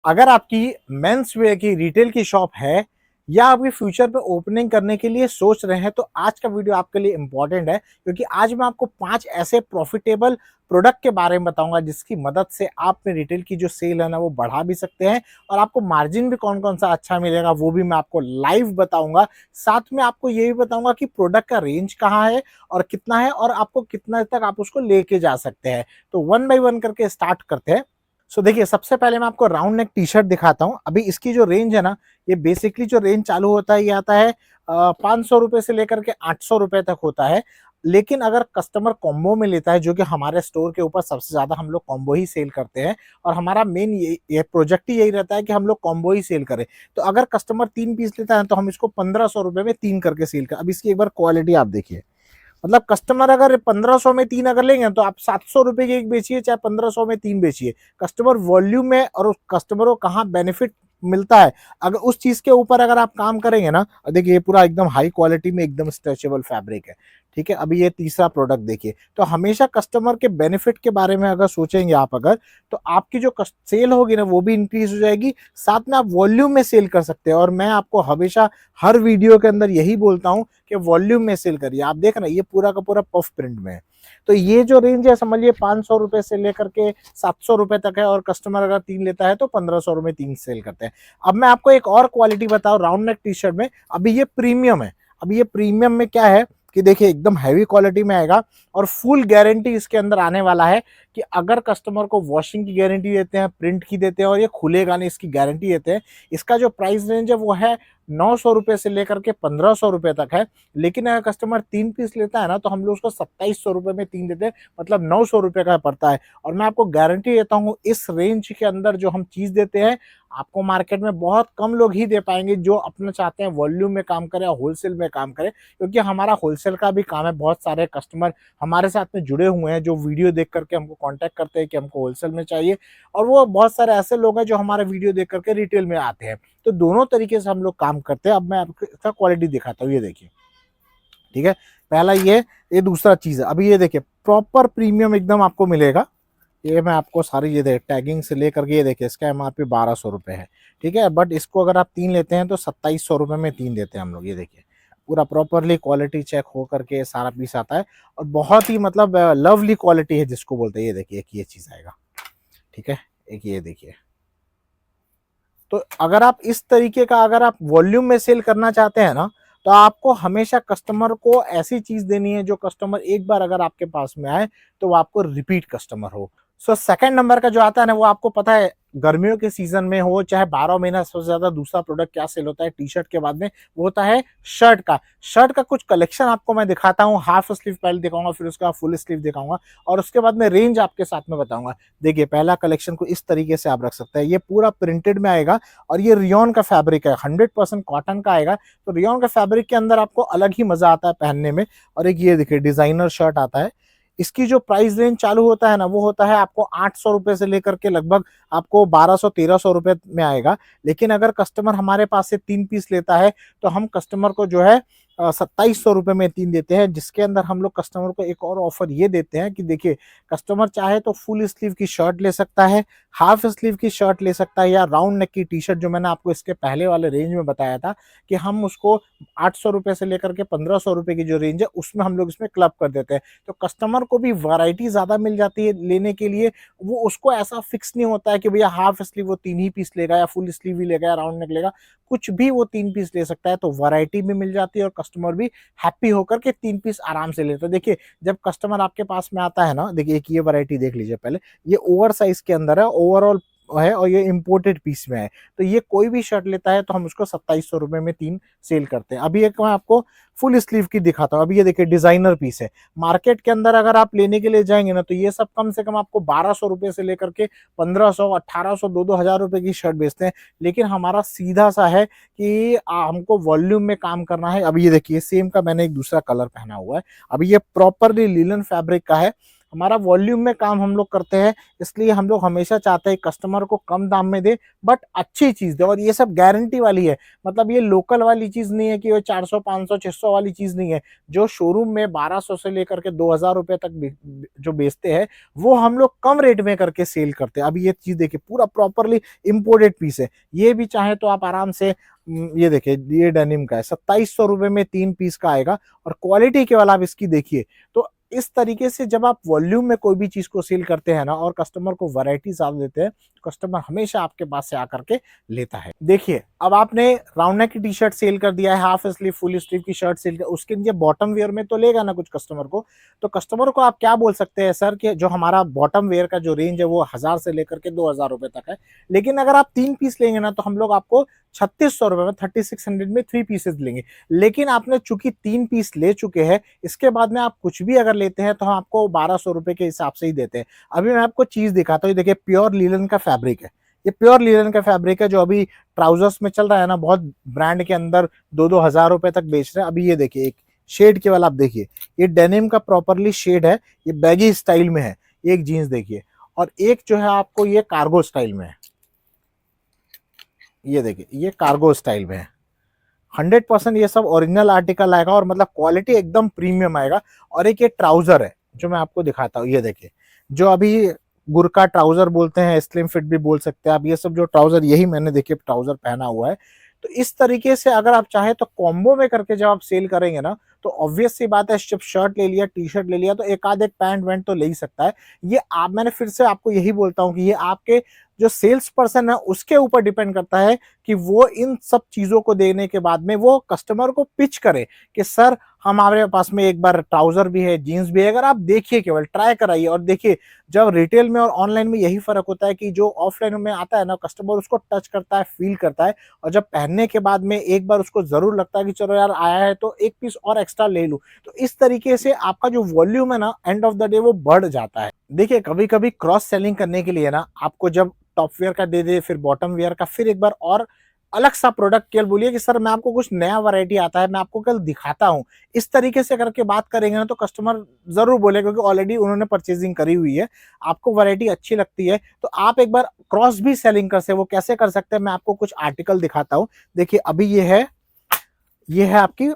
अगर आपकी men's wear की रिटेल की शॉप है या आपकी फ्यूचर पे ओपनिंग करने के लिए सोच रहे हैं, तो आज का वीडियो आपके लिए इंपॉर्टेंट है, क्योंकि आज मैं आपको 5 ऐसे प्रॉफिटेबल प्रोडक्ट के बारे में बताऊंगा जिसकी मदद से आप अपने रिटेल की जो सेल है ना वो बढ़ा भी सकते हैं, और आपको मार्जिन भी कौन कौन सा अच्छा मिलेगा वो भी मैं आपको लाइव बताऊंगा। साथ में आपको ये भी बताऊंगा कि प्रोडक्ट का रेंज कहाँ है और कितना है, और आपको कितना तक आप उसको लेके जा सकते हैं। तो वन बाय वन करके स्टार्ट करते हैं। देखिए, सबसे पहले मैं आपको राउंड नेक टी शर्ट दिखाता हूँ। अभी इसकी जो रेंज है ना, ये बेसिकली जो रेंज चालू होता है ये आता है 500 रुपए से लेकर के 800 रुपए तक होता है। लेकिन अगर कस्टमर कॉम्बो में लेता है, जो कि हमारे स्टोर के ऊपर सबसे ज्यादा हम लोग कॉम्बो ही सेल करते हैं, और हमारा मेन ये प्रोजेक्ट ही यही रहता है कि हम लोग कॉम्बो ही सेल करें। तो अगर कस्टमर 3 पीस लेता है तो हम इसको 1500 रुपए में 3 करके सेल कर। अब इसकी एक बार क्वालिटी आप देखिए, मतलब कस्टमर अगर 1500 में 3 अगर लेंगे तो आप 700 रुपए की एक बेचिए, चाहे 1500 में 3 बेचिए। कस्टमर वॉल्यूम में और उस कस्टमर को कहाँ बेनिफिट मिलता है, अगर उस चीज के ऊपर अगर आप काम करेंगे ना। देखिए, ये पूरा एकदम हाई क्वालिटी में एकदम स्ट्रेचेबल फैब्रिक है। ठीक है, अभी ये तीसरा प्रोडक्ट देखिए। तो हमेशा कस्टमर के बेनिफिट के बारे में अगर सोचेंगे आप, अगर तो आपकी जो सेल होगी ना वो भी इंक्रीज हो जाएगी, साथ में आप वॉल्यूम में सेल कर सकते हैं। और मैं आपको हमेशा हर वीडियो के अंदर यही बोलता हूं कि वॉल्यूम में सेल करिए। आप देख रहे हैं ये पूरा का पूरा पफ प्रिंट में है। तो ये जो रेंज है समझिए 500 रुपए से लेकर के 700 रुपए तक है, और कस्टमर अगर 3 लेता है तो 1500 में 3 सेल करते हैं। अब मैं आपको एक और क्वालिटी बताऊं राउंड नेक टी शर्ट में। अभी ये प्रीमियम है। अभी ये प्रीमियम में क्या है कि देखिए, एकदम हैवी क्वालिटी में आएगा, और फुल गारंटी इसके अंदर आने वाला है कि अगर कस्टमर को वॉशिंग की गारंटी देते हैं, प्रिंट की देते हैं, और ये खुलेगा नहीं इसकी गारंटी देते हैं। इसका जो प्राइस रेंज है वो है 900 रुपए से लेकर के 1500 रुपए तक है। लेकिन अगर कस्टमर 3 पीस लेता है ना तो हम लोग उसको 2700 रुपए में 3 देते हैं, मतलब 900 रुपए का पड़ता है। और मैं आपको गारंटी देता हूँ, इस रेंज के अंदर जो हम चीज देते हैं आपको मार्केट में बहुत कम लोग ही दे पाएंगे, जो अपना चाहते हैं वॉल्यूम में काम करें, होलसेल में काम करें। क्योंकि हमारा होलसेल का भी काम है। बहुत सारे कस्टमर हमारे साथ में जुड़े हुए हैं जो वीडियो देख करके हमको कांटेक्ट करते हैं कि हमको होलसेल में चाहिए, और वो बहुत सारे ऐसे लोग हैं जो हमारे वीडियो देख करके रिटेल में आते हैं। तो दोनों तरीके से हम लोग काम करते हैं। अब मैं आपको इसका क्वालिटी दिखाता हूँ, ये देखिए। ठीक है, पहला ये दूसरा चीज है। अभी ये देखिए, प्रॉपर प्रीमियम एकदम आपको मिलेगा। ये मैं आपको सारी ये देखिए टैगिंग से लेकर के, ये देखिए इसका एमआरपी 1200 रुपए है। ठीक है, बट इसको अगर आप 3 लेते हैं तो 2700 रुपए में 3 देते हैं हम लोग। ये देखिए, पूरा प्रॉपरली क्वालिटी चेक हो करके सारा पीस आता है, और बहुत ही मतलब लवली क्वालिटी है जिसको बोलते हैं। ये देखिए, एक ये चीज आएगा। ठीक है, एक ये देखिए। तो अगर आप इस तरीके का अगर आप वॉल्यूम में सेल करना चाहते हैं ना, तो आपको हमेशा कस्टमर को ऐसी चीज देनी है जो कस्टमर एक बार अगर आपके पास में आए तो वो आपको रिपीट कस्टमर हो। सेकंड नंबर का जो आता है ना, वो आपको पता है गर्मियों के सीजन में हो चाहे 12 महीना, सबसे ज्यादा दूसरा प्रोडक्ट क्या सेल होता है टी शर्ट के बाद में, वो होता है शर्ट का। शर्ट का कुछ कलेक्शन आपको मैं दिखाता हूँ। हाफ स्लीव पहले दिखाऊंगा, फिर उसका फुल स्लीव दिखाऊंगा, और उसके बाद में रेंज आपके साथ में बताऊंगा। देखिए, पहला कलेक्शन को इस तरीके से आप रख सकते हैं। ये पूरा प्रिंटेड में आएगा, और ये रियोन का फैब्रिक है, 100% कॉटन का आएगा। तो रियोन का फैब्रिक के अंदर आपको अलग ही मजा आता है पहनने में। और एक ये देखिए डिजाइनर शर्ट आता है। इसकी जो प्राइस रेंज चालू होता है ना, वो होता है आपको 800 रुपए से लेकर के लगभग आपको 1200-1300 रुपए में आएगा। लेकिन अगर कस्टमर हमारे पास से 3 पीस लेता है तो हम कस्टमर को जो है 2700 रुपए में 3 देते हैं, जिसके अंदर हम लोग कस्टमर को एक और ऑफर ये देते हैं कि देखिए, कस्टमर चाहे तो फुल स्लीव की शर्ट ले सकता है, हाफ स्लीव की शर्ट ले सकता है, या राउंड नेक की टी शर्ट, जो मैंने आपको इसके पहले वाले रेंज में बताया था कि हम उसको 800 रुपए से लेकर के 1500 रुपए की जो रेंज है उसमें हम लोग इसमें क्लब कर देते हैं। तो कस्टमर को भी वैरायटी ज्यादा मिल जाती है लेने के लिए। वो उसको ऐसा फिक्स नहीं होता है कि भैया हाफ स्लीव वो 3 ही पीस लेगा, या फुल स्लीव ही लेगा, या राउंड नेक लेगा। कुछ भी वो 3 पीस ले सकता है। तो वैरायटी भी मिल जाती है, और कस्टमर भी हैप्पी होकर के 3 पीस आराम से लेता है। देखिए, जब कस्टमर आपके पास में आता है ना, देखिए एक ये वैरायटी देख लीजिए पहले। ये ओवर साइज के अंदर है, ओवरऑल है, और ये इंपोर्टेड पीस में है। तो ये कोई भी शर्ट लेता है तो हम उसको 2700 रुपए में 3 सेल करते हैं। अभी एक मैं आपको फुल स्लीव की दिखाता हूँ। अभी ये देखिए डिजाइनर पीस है। मार्केट के अंदर अगर आप लेने के लिए जाएंगे ना, तो ये सब कम से कम आपको 1200 रुपए से लेकर के 1500, 1800, 2-2 हजार रुपए की शर्ट बेचते हैं। लेकिन हमारा सीधा सा है कि हमको वॉल्यूम में काम करना है। अभी ये देखिए, सेम का मैंने एक दूसरा कलर पहना हुआ है। अभी ये प्रॉपरली लिनन फैब्रिक का है। हमारा वॉल्यूम में काम हम लोग करते हैं, इसलिए हम लोग हमेशा चाहते हैं कस्टमर को कम दाम में दे बट अच्छी चीज दे। और ये सब गारंटी वाली है, मतलब ये लोकल वाली चीज नहीं है कि वो 400 500 600 वाली चीज नहीं है। जो शोरूम में 1200 से लेकर के 2000 रुपए तक जो बेचते हैं वो हम लोग कम रेट में करके सेल करते हैं। अभी ये चीज देखिए पूरा प्रॉपरली इम्पोर्टेड पीस है। ये भी चाहे तो आप आराम से ये देखिए, ये डेनिम का है, 2700 रुपए में 3 पीस का आएगा। और क्वालिटी केवल आप इसकी देखिए। तो इस तरीके से जब आप वॉल्यूम में कोई भी चीज को सेल करते हैं ना और कस्टमर को वैरायटी ज्यादा देते हैं, कस्टमर हमेशा आपके पास से आकर के लेता है। देखिए अब आपने राउंड नेक की टी शर्ट सेल कर दिया है, हाफ स्लीव फुल स्लीव की शर्ट सेल कर, उसके लिए बॉटम वेयर में तो लेगा ना कुछ कस्टमर को। तो कस्टमर को आप क्या बोल सकते हैं सर कि जो हमारा बॉटम वेयर का जो रेंज है वो 1000 से लेकर के 2000 रुपए तक है, लेकिन अगर आप 3 पीस लेंगे ना तो हम लोग आपको 3600 रुपए में 3600 में 3 पीसेस लेंगे। लेकिन आपने चूंकि 3 पीस ले चुके हैं, इसके बाद में आप कुछ भी अगर लेते हैं तो हम आपको 1200 रुपए के हिसाब से ही देते हैं। अभी मैं आपको चीज दिखाता हूँ, देखिए प्योर लीलन का फैब्रिक है। ये प्योर लीलन का फैब्रिक है जो अभी ट्राउजर्स में चल रहा है ना, बहुत ब्रांड के अंदर 2-2 हजार रुपए तक बेच रहे हैं। अभी ये देखिए एक शेड केवल आप देखिए, ये डेनिम का प्रॉपरली शेड है, ये बैगी स्टाइल में है। एक जीन्स देखिए, और एक जो है आपको ये कार्गो स्टाइल में है। ये देखिए ये कार्गो स्टाइल में है। 100% ये सब ओरिजिनल आर्टिकल आएगा और मतलब क्वालिटी एकदम प्रीमियम आएगा। और एक ये ट्राउजर है जो मैं आपको दिखाता हूँ, ये देखिए जो अभी गुरका ट्राउजर बोलते हैं, स्लिम फिट भी बोल सकते हैं आप। ये सब जो ट्राउजर, यही मैंने देखिए ट्राउजर पहना हुआ है। तो इस तरीके से अगर आप चाहे तो कॉम्बो में करके जब आप सेल करेंगे ना, तो ऑब्वियस सी बात है, जब शर्ट ले लिया टी शर्ट ले लिया तो एक आध एक पैंट वैंट तो ले ही सकता है। ये आप, मैंने फिर से आपको यही बोलता हूँ कि ये आपके जो सेल्स पर्सन है उसके ऊपर डिपेंड करता है कि वो इन सब चीजों को देने के बाद में वो कस्टमर को पिच करे कि सर हमारे पास में एक बार ट्राउजर भी है, जीन्स भी है। अगर आप देखिए, केवल ट्राई कराइए और देखिए, जब रिटेल में और ऑनलाइन में यही फर्क होता है कि जो ऑफलाइन में आता है ना, कस्टमर उसको टच करता है, फील करता है, और जब पहनने के बाद में एक बार उसको जरूर लगता है कि चलो यार आया है तो एक पीस और एक्स्ट्रा ले लूं। तो इस तरीके से आपका जो वॉल्यूम है ना, एंड ऑफ द डे वो बढ़ जाता है। देखिए कभी कभी क्रॉस सेलिंग करने के लिए ना आपको जब टॉप वेयर का दे दे, फिर बॉटम वेयर का, फिर एक बार और अलग सा प्रोडक्ट केवल बोलिए कि सर मैं आपको कुछ नया वैरायटी आता है, मैं आपको कल दिखाता हूं, इस तरीके से करके बात करेंगे ना तो कस्टमर जरूर बोलेगा, क्योंकि ऑलरेडी उन्होंने परचेजिंग करी हुई है, आपको वैरायटी अच्छी लगती है। तो आप एक बार क्रॉस भी सेलिंग कर सकते, वो कैसे कर सकते हैं मैं आपको कुछ आर्टिकल दिखाता हूं। देखिए अभी ये है आपकी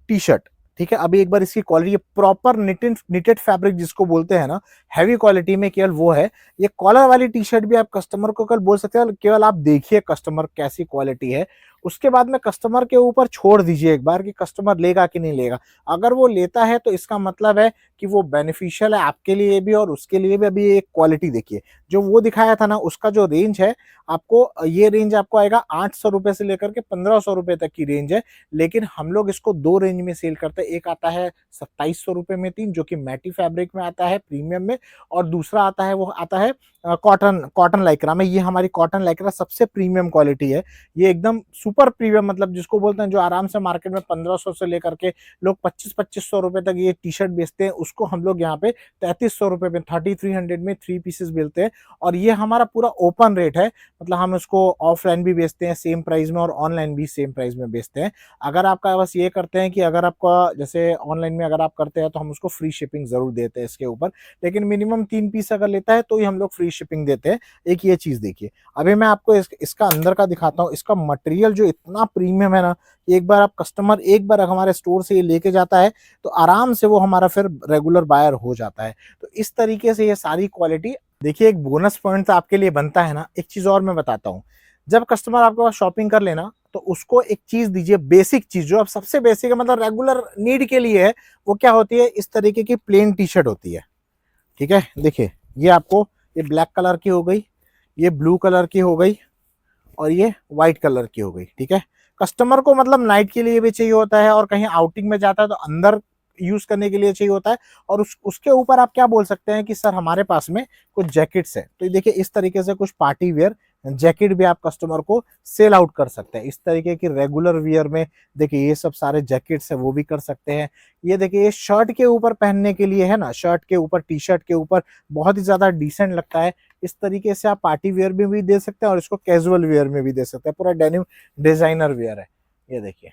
टी शर्ट, ठीक है। अभी एक बार इसकी क्वालिटी, प्रॉपर निटेड फैब्रिक जिसको बोलते हैं ना, हैवी क्वालिटी में, केवल वो है। ये कॉलर वाली टी शर्ट भी आप कस्टमर को कल बोल सकते हैं, केवल आप देखिए कस्टमर कैसी क्वालिटी है, उसके बाद में कस्टमर के ऊपर छोड़ दीजिए एक बार कि कस्टमर लेगा कि नहीं लेगा। अगर वो लेता है तो इसका मतलब है कि वो बेनिफिशियल है आपके लिए भी और उसके लिए भी। अभी एक क्वालिटी देखिए, जो वो दिखाया था ना, उसका जो रेंज है आपको, ये रेंज आपको आएगा 800 रुपए से लेकर के 1500 रुपए तक की रेंज है। लेकिन हम लोग इसको दो रेंज में सेल करते हैं। एक आता है 2700 रुपए में 3, जो कि मैटी फैब्रिक में आता है प्रीमियम में, और दूसरा आता है, वो आता है कॉटन लाइक्रा में। ये हमारी कॉटन लाइक्रा सबसे प्रीमियम क्वालिटी है। ये एकदम सुपर प्रीमियम, मतलब जिसको बोलते हैं जो आराम से मार्केट में 1500 से लेकर के लोग 2500 रुपए तक ये टी शर्ट बेचते हैं, उसको हम लोग यहाँ पे 3300 रुपए में 3300 में 3 पीसेस बेचते हैं। और ये हमारा पूरा ओपन रेट है, मतलब हम इसको ऑफलाइन भी बेचते हैं सेम प्राइस में और ऑनलाइन भी सेम प्राइस में बेचते हैं। अगर आपका बस ये करते हैं कि अगर आपका जैसे ऑनलाइन में अगर आप करते हैं तो हम उसको फ्री शिपिंग जरूर देते हैं इसके ऊपर, लेकिन मिनिमम 3 पीस अगर लेता है तो ही हम लोग फ्री शिपिंग देते हैं। एक ये चीज देखिए, अभी मैं आपको इसका अंदर का दिखाता हूँ। इसका मटेरियल जो इतना प्रीमियम है ना, एक बार आप कस्टमर एक बार हमारे स्टोर से ये लेके जाता है तो आराम से वो हमारा फिर रेगुलर बायर हो जाता है। तो इस तरीके से ये सारी क्वालिटी। देखिए एक बोनस पॉइंट तो आपके लिए बनता है ना, एक चीज और मैं बताता हूँ। जब कस्टमर आपके पास शॉपिंग कर लेना तो उसको एक चीज दीजिए, बेसिक चीज जो अब सबसे बेसिक है, मतलब रेगुलर नीड के लिए है। वो क्या होती है, इस तरीके की प्लेन टी शर्ट होती है, ठीक है। देखिए ये आपको, ये ब्लैक कलर की हो गई, ये ब्लू कलर की हो गई, और ये व्हाइट कलर की हो गई, ठीक है। कस्टमर को मतलब नाइट के लिए भी चाहिए होता है और कहीं आउटिंग में जाता है तो अंदर यूज करने के लिए चाहिए होता है। और उसके ऊपर आप क्या बोल सकते हैं कि सर हमारे पास में कुछ जैकेट्स है, तो देखिए इस तरीके से कुछ पार्टी वेयर जैकेट भी आप कस्टमर को सेल आउट कर सकते हैं। इस तरीके की रेगुलर वियर में देखिए ये सब सारे जैकेट्स है, वो भी कर सकते हैं। ये देखिए ये शर्ट के ऊपर पहनने के लिए है ना, शर्ट के ऊपर, टी शर्ट के ऊपर बहुत ही ज्यादा डिसेंट लगता है। इस तरीके से आप पार्टी वेयर में भी दे सकते हैं और इसको कैजुअल वेयर में भी दे सकते हैं। पूरा डेनिम डिजाइनर वेयर है, ये देखिए,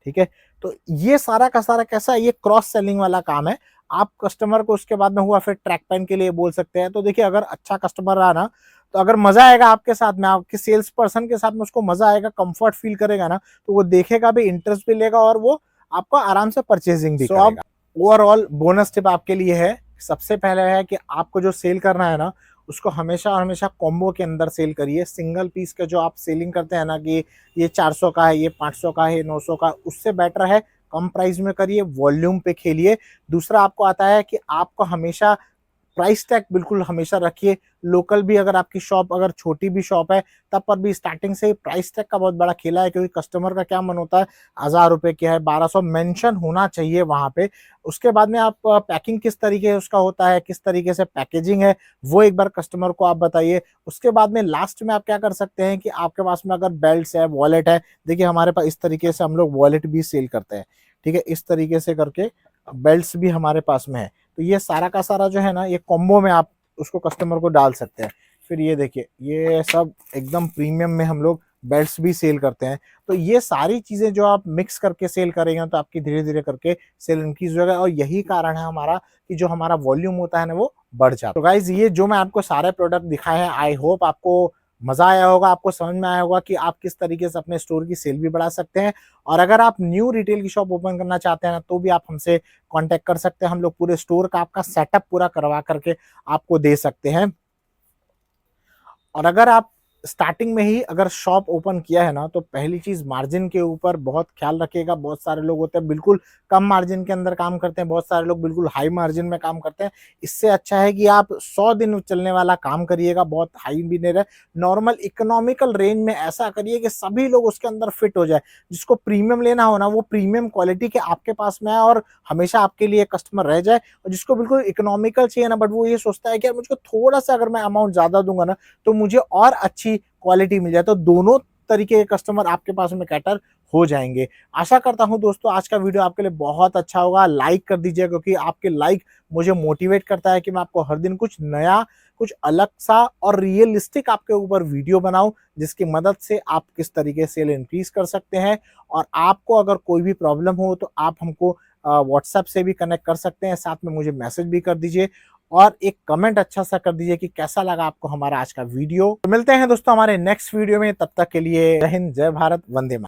ठीक है। तो ये सारा का सारा कैसा है, ये क्रॉस सेलिंग वाला काम है। आप कस्टमर को उसके बाद में हुआ फिर ट्रैक पैन के लिए बोल सकते हैं। तो देखिए अगर अच्छा कस्टमर रहा ना, तो अगर मजा आएगा आपके साथ में, आपके सेल्स पर्सन के साथ में उसको मजा आएगा, कंफर्ट फील करेगा ना, तो वो देखेगा भी, इंटरेस्ट भी लेगा और वो आपको आराम से परचेजिंग भी करेगा। ओवरऑल बोनस टिप आपके लिए है, सबसे पहले है कि आपको जो सेल करना है ना, उसको हमेशा हमेशा कॉम्बो के अंदर सेल करिए। सिंगल पीस का जो आप सेलिंग करते हैं ना कि ये 400 का है, ये 500 का है, 900 का, उससे बेटर है कम प्राइस में करिए, वॉल्यूम पे खेलिए। दूसरा आपको आता है कि आपको हमेशा प्राइस टैग बिल्कुल हमेशा रखिए। लोकल भी अगर आपकी शॉप अगर छोटी भी शॉप है, तब पर भी स्टार्टिंग से ही प्राइस टैग का बहुत बड़ा खेला है, क्योंकि कस्टमर का क्या मन होता है, 1000 रुपए क्या है, 1200 मेंशन होना चाहिए वहां पे। उसके बाद में आप पैकिंग किस तरीके उसका होता है, किस तरीके से पैकेजिंग है, वो एक बार कस्टमर को आप बताइए। उसके बाद में लास्ट में आप क्या कर सकते हैं कि आपके पास में अगर बेल्ट है, वॉलेट है, देखिए हमारे पास इस तरीके से हम लोग वॉलेट भी सेल करते हैं, ठीक है, इस तरीके से करके बेल्ट्स भी हमारे पास में है। तो ये सारा का सारा जो है ना, ये कॉम्बो में आप उसको कस्टमर को डाल सकते हैं। फिर ये देखिए, ये सब एकदम प्रीमियम में हम लोग बेल्ट्स भी सेल करते हैं। तो ये सारी चीजें जो आप मिक्स करके सेल करेंगे तो आपकी धीरे धीरे करके सेल इंक्रीज होगा, और यही कारण है हमारा कि जो हमारा वॉल्यूम होता है ना वो बढ़ जाता है। तो गाइज ये जो मैं आपको सारे प्रोडक्ट दिखाए हैं, आई होप आपको मजा आया होगा, आपको समझ में आया होगा कि आप किस तरीके से अपने स्टोर की सेल भी बढ़ा सकते हैं। और अगर आप न्यू रिटेल की शॉप ओपन करना चाहते हैं ना, तो भी आप हमसे कांटेक्ट कर सकते हैं। हम लोग पूरे स्टोर का आपका सेटअप पूरा करवा करके आपको दे सकते हैं। और अगर आप स्टार्टिंग में ही अगर शॉप ओपन किया है ना, तो पहली चीज मार्जिन के ऊपर बहुत ख्याल रखिएगा। बहुत सारे लोग होते हैं बिल्कुल कम मार्जिन के अंदर काम करते हैं, बहुत सारे लोग बिल्कुल हाई मार्जिन में काम करते हैं। इससे अच्छा है कि आप 100 दिन चलने वाला काम करिएगा, बहुत हाई भी नहीं रहे, नॉर्मल इकोनॉमिकल रेंज में ऐसा करिए कि सभी लोग उसके अंदर फिट हो जाए। जिसको प्रीमियम लेना हो ना, वो प्रीमियम क्वालिटी के आपके पास में है और हमेशा आपके लिए कस्टमर रह जाए। और जिसको बिल्कुल इकोनॉमिकल चाहिए ना, बट वो ये सोचता है कि यार मुझको थोड़ा सा अगर मैं अमाउंट ज्यादा दूंगा ना, तो मुझे और अच्छी क्वालिटी मिल जाए, तो दोनों तरीके के कस्टमर आपके पास में कैटर हो जाएंगे। आशा करता हूं दोस्तों आज का वीडियो आपके लिए बहुत अच्छा होगा। लाइक कर दीजिए, क्योंकि आपके लाइक मुझे मोटिवेट करता है कि मैं आपको हर दिन कुछ नया, कुछ अलग सा और रियलिस्टिक आपके ऊपर वीडियो बनाऊं, जिसकी मदद से आप किस तरीके से सेल इंक्रीज कर सकते हैं। और आपको अगर कोई भी प्रॉब्लम हो तो आप हमको व्हाट्सएप से भी कनेक्ट कर सकते हैं, साथ में मुझे मैसेज भी कर दीजिए और एक कमेंट अच्छा सा कर दीजिए कि कैसा लगा आपको हमारा आज का वीडियो। तो मिलते हैं दोस्तों हमारे नेक्स्ट वीडियो में, तब तक के लिए जय हिंद, जय भारत, वंदे मातरम।